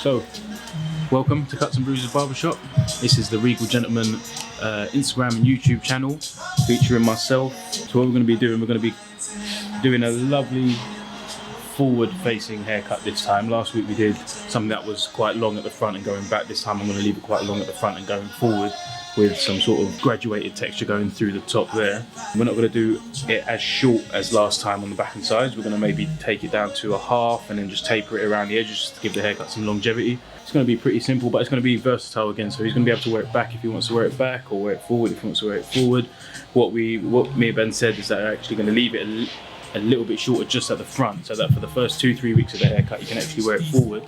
So, welcome to Cuts and Bruises Barbershop. This is the Regal Gentleman Instagram and YouTube channel featuring myself. So what we're going to be doing, a lovely forward-facing haircut this time. Last week we did something that was quite long at the front and going back. This time I'm going to leave it quite long at the front and going forward with some sort of graduated texture going through the top there. We're not going to do it as short as last time on the back and sides. We're going to maybe take it down to a half and then just taper it around the edges just to give the haircut some longevity. It's going to be pretty simple, but it's going to be versatile again, so he's going to be able to wear it back if he wants to wear it back, or wear it forward if he wants to wear it forward. What me and Ben said is that we're actually going to leave it a little bit shorter just at the front, so that for the first 2-3 weeks of the haircut you can actually wear it forward,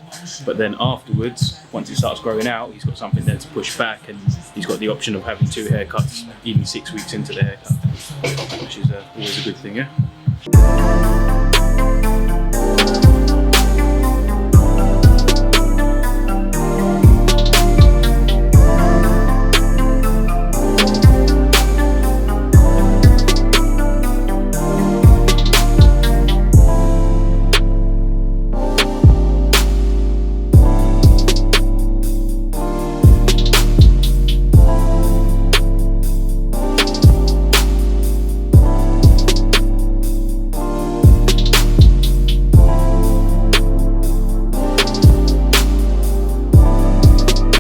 but then afterwards, once it starts growing out, he's got something there to push back, and he's got the option of having 2 haircuts even 6 weeks into the haircut, which is always a good thing, yeah?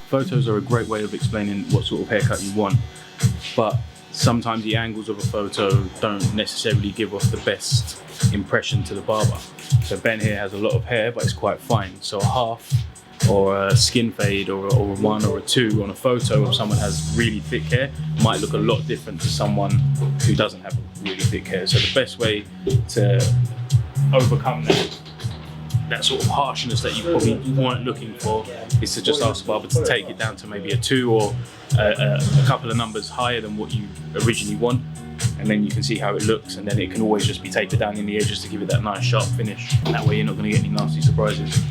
Photos are a great way of explaining what sort of haircut you want, but sometimes the angles of a photo don't necessarily give off the best impression to the barber. So Ben here has a lot of hair, but it's quite fine. So a half or a skin fade or a 1 or a 2 on a photo of someone who has really thick hair might look a lot different to someone who doesn't have really thick hair. So the best way to overcome that sort of harshness that you probably weren't looking for is to just ask the barber to take it down to maybe a 2 or a couple of numbers higher than what you originally want, and then you can see how it looks, and then it can always just be tapered down in the edges to give it that nice sharp finish, and that way you're not going to get any nasty surprises.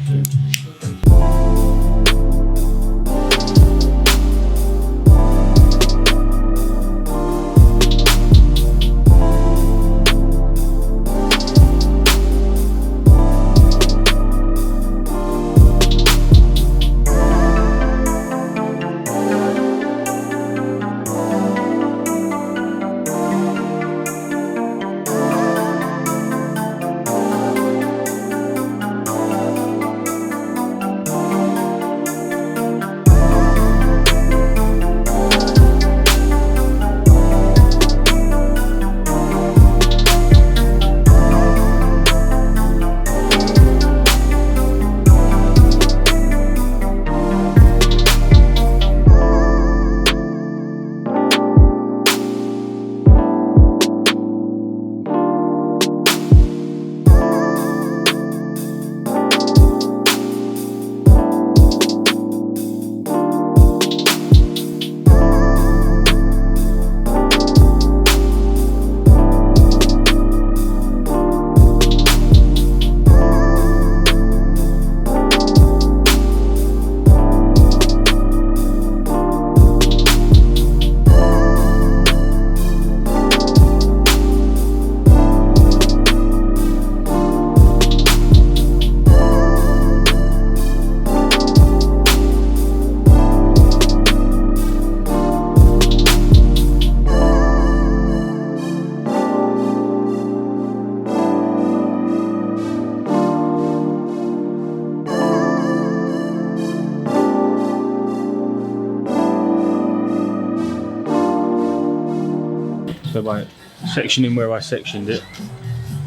So by sectioning where I sectioned it,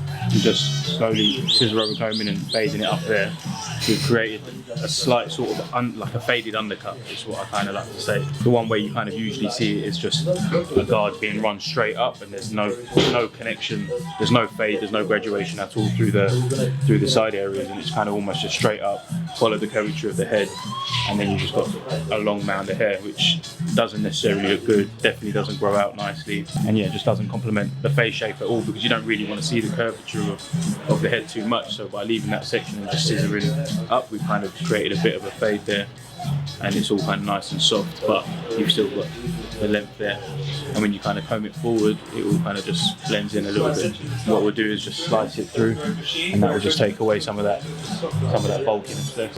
and just slowly scissor over combing and fading it up there, we've created a slight sort of like a faded undercut, is what I kind of like to say. The one where you kind of usually see it is just a guard being run straight up, and there's no connection, there's no fade, there's no graduation at all through the side areas, and it's kind of almost just straight up, follow the curvature of the head, and then you just got a long mound of hair, which doesn't necessarily look good, definitely doesn't grow out nicely, and yeah, just doesn't complement the face shape at all, because you don't really want to see the curvature of the head too much. So by leaving that section and just scissoring up, we've kind of created a bit of a fade there, and it's all kind of nice and soft, but you've still got the length there, and when you kind of comb it forward, it all kind of just blends in a little bit. What we'll do is just slice it through, and that will just take away some of that bulkiness there.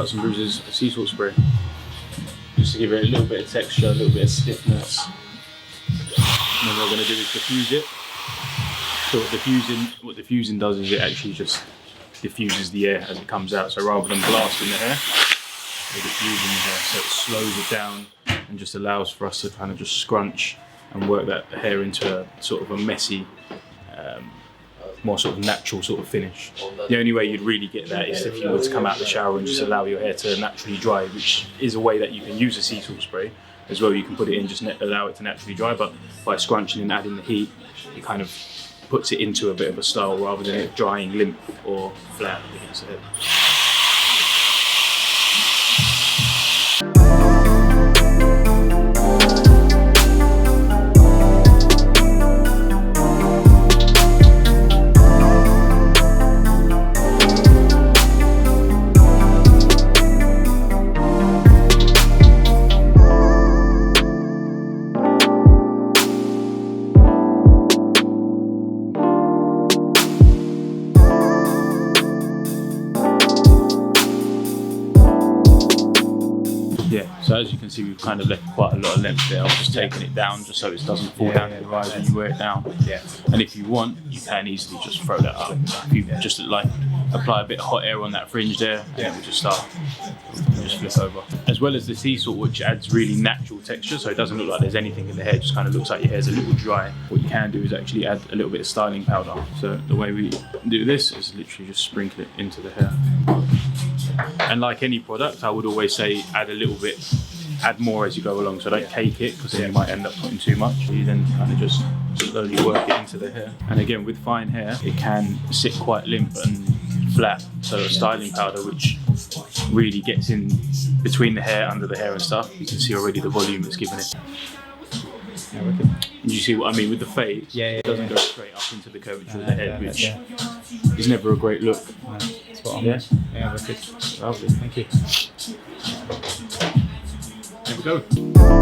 Cuts and Bruises sea salt spray, just to give it a little bit of texture, a little bit of stiffness. And then what we're going to do is diffuse it. So what diffusing does is it actually just diffuses the air as it comes out. So rather than blasting the hair, we're diffusing the hair, so it slows it down and just allows for us to kind of just scrunch and work that hair into a sort of a messy, more sort of natural sort of finish. The only way you'd really get that is if you were to come out of the shower and just allow your hair to naturally dry, which is a way that you can use a sea salt spray as well. You can put it in, just allow it to naturally dry, but by scrunching and adding the heat, it kind of puts it into a bit of a style rather than it drying limp or flat against the head. Yeah, so as you can see, we've kind of left quite a lot of length there. I've just taken it down just so it doesn't fall down to your eyes when you wear it down. Yeah. And if you want, you can easily just throw that up. If you just like apply a bit of hot air on that fringe there, and then we'll just start, just flip over. As well as the sea salt, which adds really natural texture, so it doesn't look like there's anything in the hair, it just kind of looks like your hair's a little dry. What you can do is actually add a little bit of styling powder. So the way we do this is literally just sprinkle it into the hair. And like any product, I would always say add a little bit, add more as you go along, so don't cake it because then you might end up putting too much. You then kind of just slowly work it into the hair. And again, with fine hair, it can sit quite limp and flat, so a styling powder which really gets in between the hair, under the hair and stuff, you can see already the volume it's given it. And you see what I mean with the fade? It doesn't go straight up into the curvature of the head, which is never a great look. Yeah, wicked. Lovely, thank you. There we go.